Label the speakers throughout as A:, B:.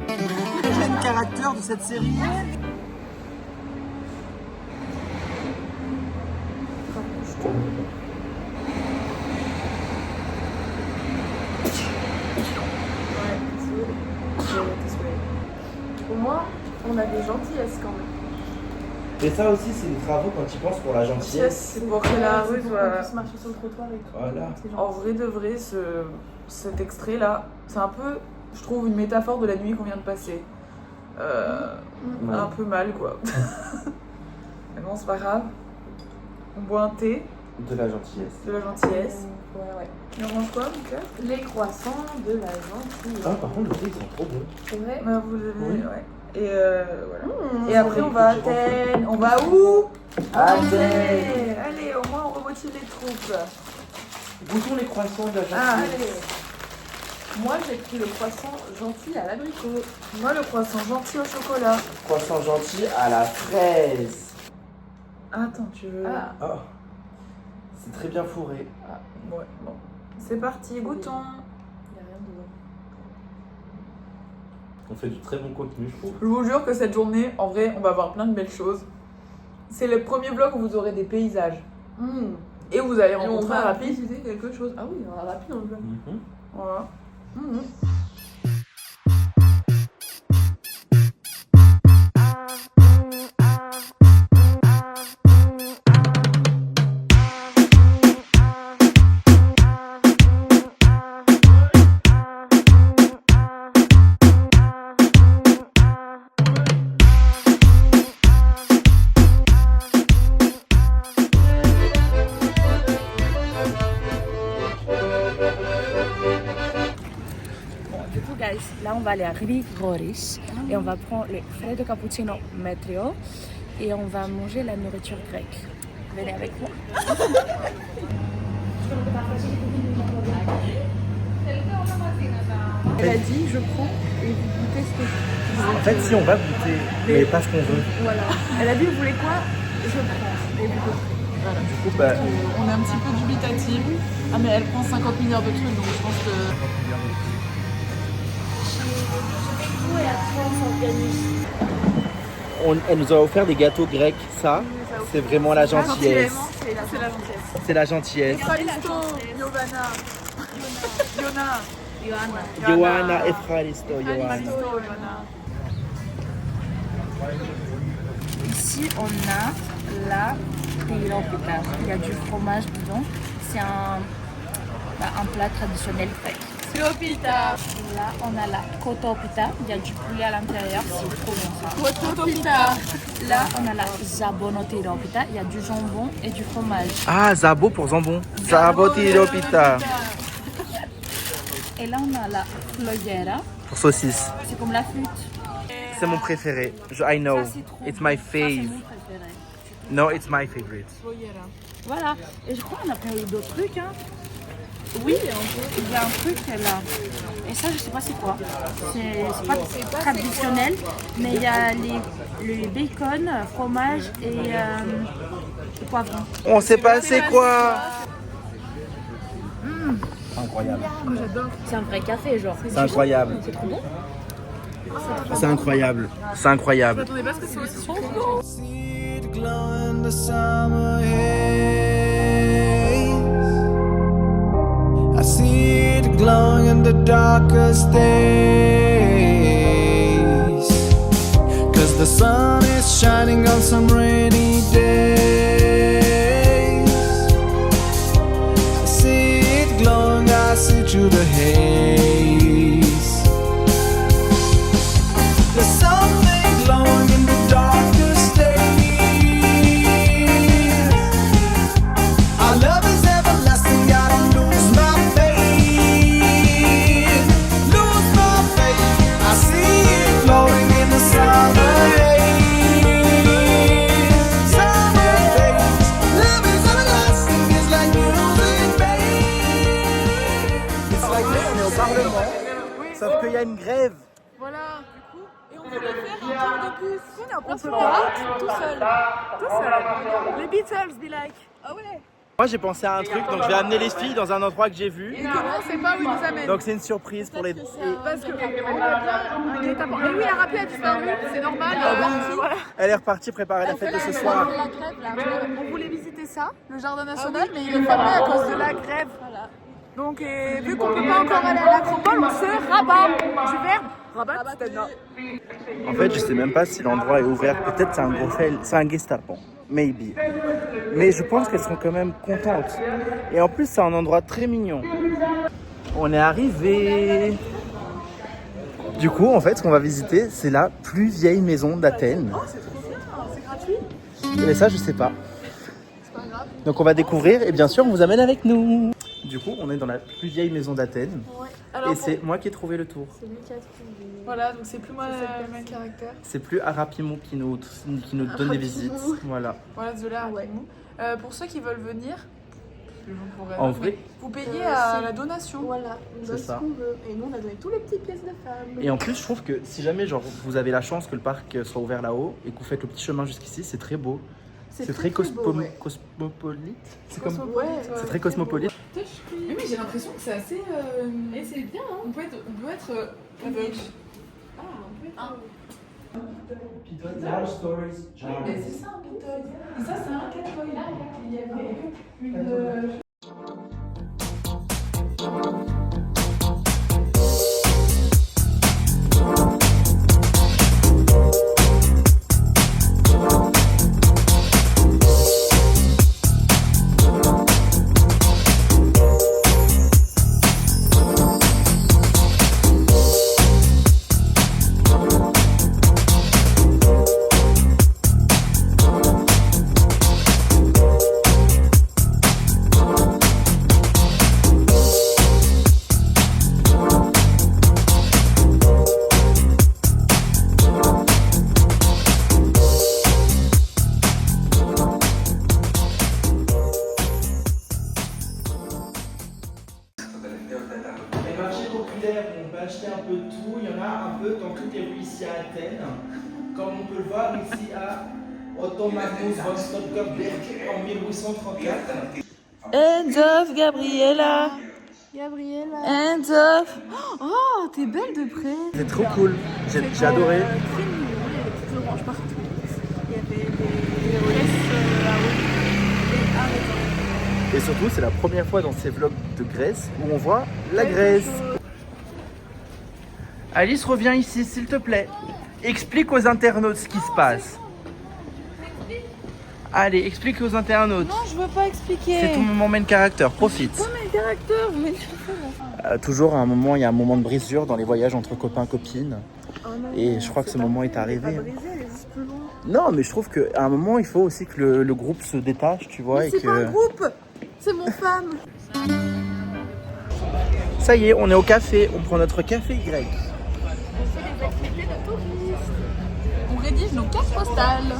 A: Le caractère de cette série.
B: Au moins, on a des gentillesses quand même.
C: Et ça aussi, c'est des travaux quand tu penses pour la gentillesse.
B: C'est pour que la rue
D: On
B: soit...
D: puisse marcher sur le trottoir et tout.
C: Voilà.
D: C'est
B: En
D: gentil.
B: vrai de vrai, cet extrait-là, c'est un peu, je trouve, une métaphore de la nuit qu'on vient de passer. Un peu mal, quoi. Mais bon, c'est pas grave. On boit un thé,
C: De la gentillesse.
B: de la gentillesse.
D: Ouais.
B: Et on mange quoi, mon cœur?
D: Les croissants de la gentillesse.
C: Ah, par contre, le thé, ils sont trop bons.
D: C'est vrai.
B: Bah, vous avez,
C: Oui.
B: ouais. Et voilà.
D: Mmh.
B: Et après, on va à Athènes. On va où?
C: Athènes.
B: Allez, au moins, on remotive les troupes.
C: Goûtons les croissants de la
B: Ah,
C: gentillesse.
B: allez.
D: Moi, j'ai pris le croissant gentil à l'abricot.
B: Moi, le croissant gentil au chocolat.
C: Croissant gentil à la fraise.
B: Attends, tu veux...
D: Ah,
C: Oh. C'est très bien fourré.
B: Ouais, bon. C'est parti, goûtons.
D: il n'y a rien dedans.
C: On fait du très bon contenu, je trouve.
B: Je vous jure que cette journée, en vrai, on va voir plein de belles choses. C'est le premier vlog où vous aurez des paysages.
D: Mmh.
B: Et vous allez
D: Et on
B: rencontrer un
D: va
B: rapide.
D: visiter quelque chose. Ah oui, on va rapide dans le vlog.
B: Voilà.
D: Mmh.
E: Du coup, guys, là on va aller à Grigoris et on va prendre le freddo cappuccino Metrio et on va manger la nourriture grecque. Venez avec moi.
D: Elle a dit, je prends et vous goûtez ce que je veux.
C: En fait, si on va goûter, mais pas ce qu'on veut.
D: Voilà. Elle a dit, vous voulez quoi? Je prends et vous goûtez.
B: Voilà.
C: Du coup, bah,
B: On est un petit peu dubitatif. Ah, mais elle prend 50 milliards de trucs, donc je pense que...
C: elle nous a offert des gâteaux grecs. Ça, c'est vraiment la gentillesse.
B: C'est la gentillesse.
C: C'est la gentillesse.
B: Efralisto, Giovanna. Yona.
C: Johanna Efralisto, Johanna.
B: Efralisto, Yona.
E: Ici on a la tiropita. Il y a du fromage dedans. C'est un plat traditionnel grec.
B: Tiropita.
E: Là on a la kotopita. Il y a du poulet à l'intérieur. C'est trop bon ça.
B: Kotopita.
E: Là on a la zabonotiropita. Il y a du jambon et du fromage.
C: Ah, Zabo pour jambon. Zabo tiropita.
E: Et là on a la floyera.
C: Pour saucisse.
E: C'est comme la flûte.
C: C'est mon préféré. I know.
E: Ça, c'est trop
C: It's
E: bon.
C: my
E: Ça, c'est
C: fave.
E: mon préféré.
C: No, it's my favorite.
E: Voilà. Et je crois qu'on a pris d'autres trucs. Hein. Oui, il y a un truc là. Et ça, je sais pas c'est quoi. C'est pas traditionnel, mais il y a le bacon, fromage et le poivron.
C: On sait pas c'est quoi. Incroyable.
E: C'est un vrai café, genre.
C: C'est incroyable.
E: C'est trop bon.
C: C'est incroyable. C'est incroyable.
B: Attendez pas ce que c'est aussi sucré.
F: See it glow in the summer haze. I see it glowing in the darkest days. 'Cause the sun is shining on some rainy days. I see it glowing, I see through the haze. There's something glowing in the darkest days. Our love is everlasting, I don't lose my faith. Lose my faith. I see it glowing in the summer haze. Summer haze. Love is everlasting, it's like music, babe.
C: It's like là, on est au Parlement. Sauf qu'il y a une grève.
B: Voilà, du coup, et on voulait faire un tour de bus. On est en plein sur la route, tout seul. Tout seul. Les Beatles, be like. Ah ouais.
C: Moi j'ai pensé à un truc, donc je vais amener les filles dans un endroit que j'ai vu.
B: Et comment on sait pas où il nous amène?
C: Donc c'est une surprise pour les...
B: Parce que un guet-apens. Mais oui, la rapide a disparu, c'est normal. Voilà.
C: Elle est repartie préparer la fête de ce soir.
B: On voulait visiter ça, le jardin national, mais il est fermé à cause de la grève. Donc, vu qu'on peut pas encore aller à l'acropole, on se rabat du verbe. Rabat,
C: En fait, je sais même pas si l'endroit est ouvert. Peut-être c'est un gros fail, c'est un guet-apens. Maybe. Mais je pense qu'elles seront quand même contentes. Et en plus, c'est un endroit très mignon. On est arrivé. Du coup, en fait, ce qu'on va visiter, c'est la plus vieille maison d'Athènes.
B: Oh, c'est trop bien, c'est gratuit.
C: Mais ça, je sais pas.
B: C'est pas grave.
C: Donc on va découvrir et bien sûr, on vous amène avec nous. Du coup, on est dans la plus vieille maison d'Athènes.
B: Ouais. Alors,
C: Et c'est moi qui ai trouvé le tour.
B: voilà, donc c'est plus moi le même caractère.
C: C'est plus Arapimou qui nous donne des visites. Voilà.
B: Voilà, désolé, pour ceux qui veulent venir,
C: En vrai.
B: vous payez à la donation.
D: Voilà, on
C: C'est
D: donne
C: ça.
D: ce qu'on veut. Et nous, on a donné tous les petits pièces de femmes.
C: Et en plus, je trouve que si jamais genre, vous avez la chance que le parc soit ouvert là-haut et que vous faites le petit chemin jusqu'ici, c'est très beau. C'est très,
D: beau, ouais.
C: cosmopolite. C'est
B: Cosmopolite,
D: Ouais,
C: c'est très cosmopolite.
B: Mais oui, j'ai l'impression que c'est assez.
D: Et c'est bien, hein.
B: On peut être aveugle.
D: Ah, on peut être...
B: Mais c'est ça un pitoy. Et ça, c'est un catoy. Il y avait une.
C: Les marchés populaires, on peut acheter un peu de tout. Il y en a un peu dans toutes les rues ici à Athènes. Comme on peut le voir ici à Ottomanos von Stopkopberg en 1834.
B: End of Gabriella.
D: Gabriella.
B: End of. Oh, t'es belle de près.
C: C'est trop cool. J'ai adoré.
D: Il y avait des petites oranges partout. Il y avait des laisses à rouler.
C: Et surtout, c'est la première fois dans ces vlogs de Grèce où on voit la Grèce. Alice, reviens ici, s'il te plaît. Explique aux internautes ce qui se passe. Allez, explique aux internautes.
B: Non, je veux pas expliquer.
C: C'est ton moment main character, profite.
B: Pas mes caractères, mais
C: Toujours à un moment, il y a un moment de brisure dans les voyages entre copains-copines. Et je crois que ce moment est arrivé. Non, mais je trouve qu'à un moment, il faut aussi que le groupe se détache, tu vois.
D: Mais
C: Et
D: c'est
C: que...
D: pas un groupe, c'est mon fan.
C: Ça y est, on est au café. On prend notre café grec.
D: On fait des activités de touristes.
B: on rédige nos cartes postales.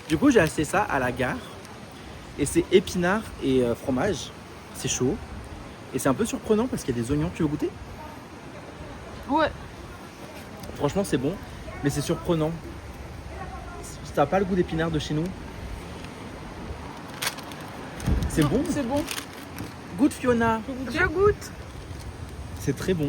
C: Du coup, j'ai acheté ça à la gare. Et c'est épinards et fromage. C'est chaud. Et c'est un peu surprenant parce qu'il y a des oignons. Tu veux goûter?
B: Ouais.
C: Franchement, c'est bon. Mais c'est surprenant. Ça n'a pas le goût d'épinards de chez nous. C'est bon.
B: C'est bon.
C: Goûte, Fiona.
B: Je goûte.
C: C'est très bon.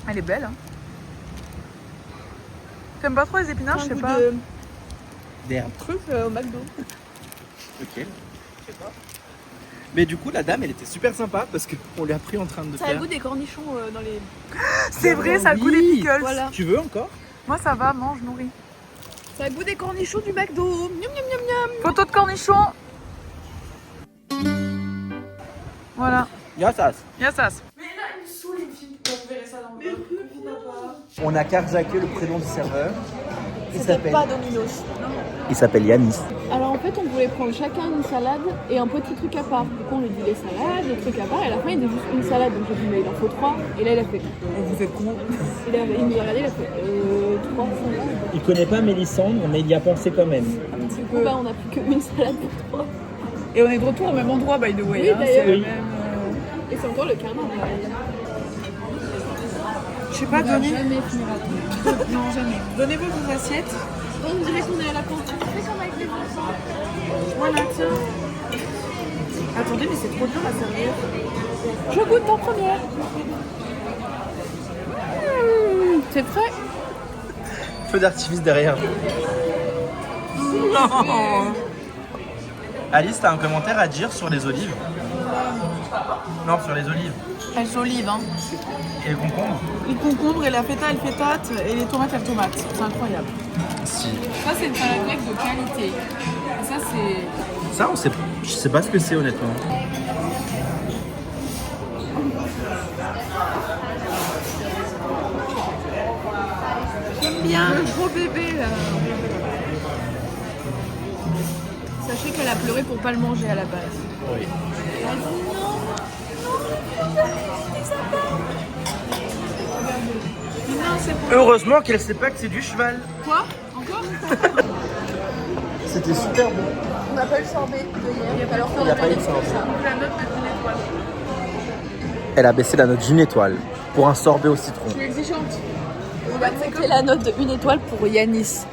B: Elle est belle. Hein. T'aimes pas trop les épinards, je sais pas.
C: D'herbe.
D: Truc au McDo.
C: Ok. Je sais pas. Mais du coup, la dame, elle était super sympa parce qu'on lui a pris en train de
D: Ça a le
C: faire.
D: goût des cornichons dans les...
B: C'est vrai, ça a le goût des
C: Oui.
B: pickles.
D: Voilà.
C: Tu veux encore?
B: Moi, ça va, mange, nourris.
D: Ça a le goût des cornichons du McDo. Miam miam miam miam.
B: Photo de cornichon. Voilà.
C: Yassas.
B: Yassas. Mais là, il me saoule une fille. Vous verrez ça dans le vlog.
C: On a carjacké le prénom du serveur. Il
D: C'était
C: s'appelle.
D: pas Domino's.
C: Il s'appelle Yanis.
D: Alors en fait, on voulait prendre chacun une salade et un petit truc à part. Du coup, on lui dit les salades, le truc à part, et à la fin, il dit juste une salade. Donc j'ai dit, mais il en faut 3. Et là, il a fait.
B: Vous êtes con.
D: Il nous a regardé, il a fait 3 salades.
C: Il connaît pas Mélissandre, mais il y a pensé quand même.
D: Du coup, bah, on a plus qu'une salade pour 3.
B: Et on est de retour au même endroit, by the way.
D: Oui,
B: hein,
D: d'ailleurs.
B: c'est le
C: Oui.
B: même.
D: Et c'est encore le carnat.
B: Je sais pas, donnez.
D: Jamais finira.
B: Non, jamais. Donnez-vous vos assiettes.
D: On dirait qu'on est à la cantine. C'est comme avec les enfants.
B: Voilà, tiens. Attendez, mais c'est trop dur à servir.
D: Je goûte en première. C'est frais.
C: Feu d'artifice derrière. Alice, t'as un commentaire à dire sur les olives? Non, sur les olives.
B: Elles sont olives, hein.
C: Et les concombres?
B: Les concombres et la feta, elle fétate, et les tomates, elles tomates. C'est incroyable.
C: Si.
D: Ça, c'est une salade grecque de qualité. Et ça, c'est.
C: Ça, on sait... je sais pas ce que c'est honnêtement.
D: J'aime bien le gros bébé là. Sachez qu'elle a pleuré pour pas le manger à la base.
C: Oui.
D: Elle a dit non, non, c'est pour
C: Heureusement qu'elle sait pas que c'est du cheval.
D: quoi? Encore?
C: C'était super bon.
D: On n'a pas eu le sorbet de hier. Alors
C: Il n'y a pas eu de sorbet.
B: La note de une étoile.
C: Elle a baissé la note d'une étoile pour un sorbet au citron.
D: Je suis exigeante. On va monter la note de 1 étoile pour Yanis.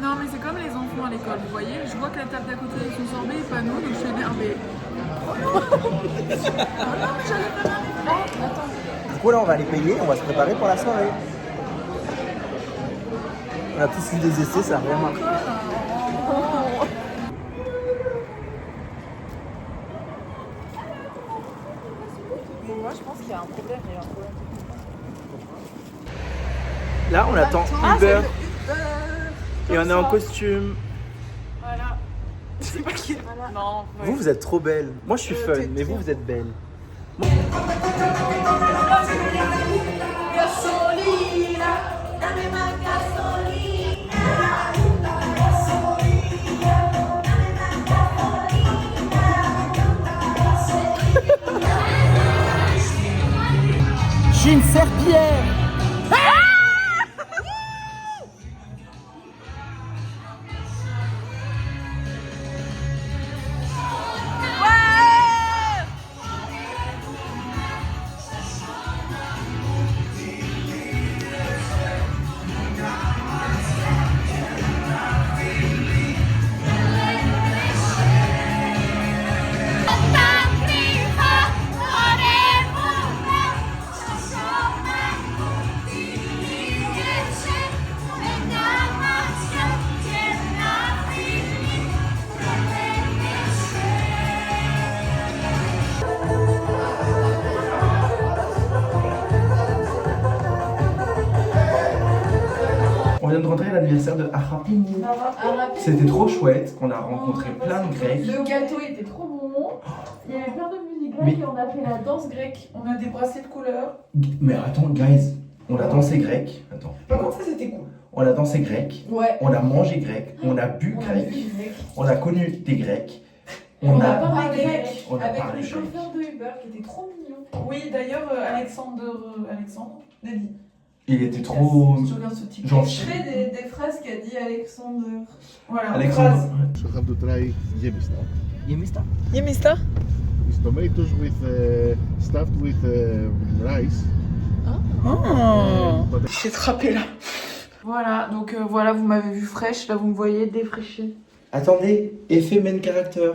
B: Non, mais c'est comme les enfants à l'école, vous voyez. Je vois que la table d'à côté avec son sorbet et pas nous, donc je suis énervée.
C: Du coup là on va aller payer, on va se préparer pour la soirée. On a tous eu des essais, ça a rien marché.
B: Moi, je pense qu'il y a un problème.
C: Là on attend Uber et on est en costume.
B: Voilà. Je sais pas qui est. Non, ouais.
C: Vous êtes trop belle. Moi je suis fun, mais vous êtes belle. Je suis une serpillière. On vient de rentrer à l'anniversaire de Arapini. C'était trop chouette, on a rencontré plein de Grecs.
D: Le gâteau était trop bon. Il y avait plein de musique grecque
C: Mais-
D: et on a fait la danse grecque.
B: On a des bracelets de couleur.
C: Mais attends, guys, on a dansé grec. Attends.
B: Par contre, ça, c'était cool.
C: On a dansé grec,
D: Ouais.
C: on a mangé grec, on a bu
D: On a
C: grec,
D: vu grec.
C: on a connu des Grecs.
D: On a
C: a
D: parlé grec
C: on a
D: avec
C: parlé
D: le
C: grec.
D: chauffeur de Uber qui était trop mignon.
B: Oui, d'ailleurs, Alexandre l'a dit.
C: Il était trop
B: Je regarde ce type.
C: gentil.
D: des phrases qu'a dit Alexandre.
B: Voilà.
C: Alexandre.
G: So have to try Yemista.
C: Yemista.
B: Yemista.
G: It's tomatoes with stuffed with rice.
B: Oh.
G: But
B: J'ai trappé là. Voilà, donc voilà, vous m'avez vu fraîche, là vous me voyez défraîchie.
C: Attendez, effet main character.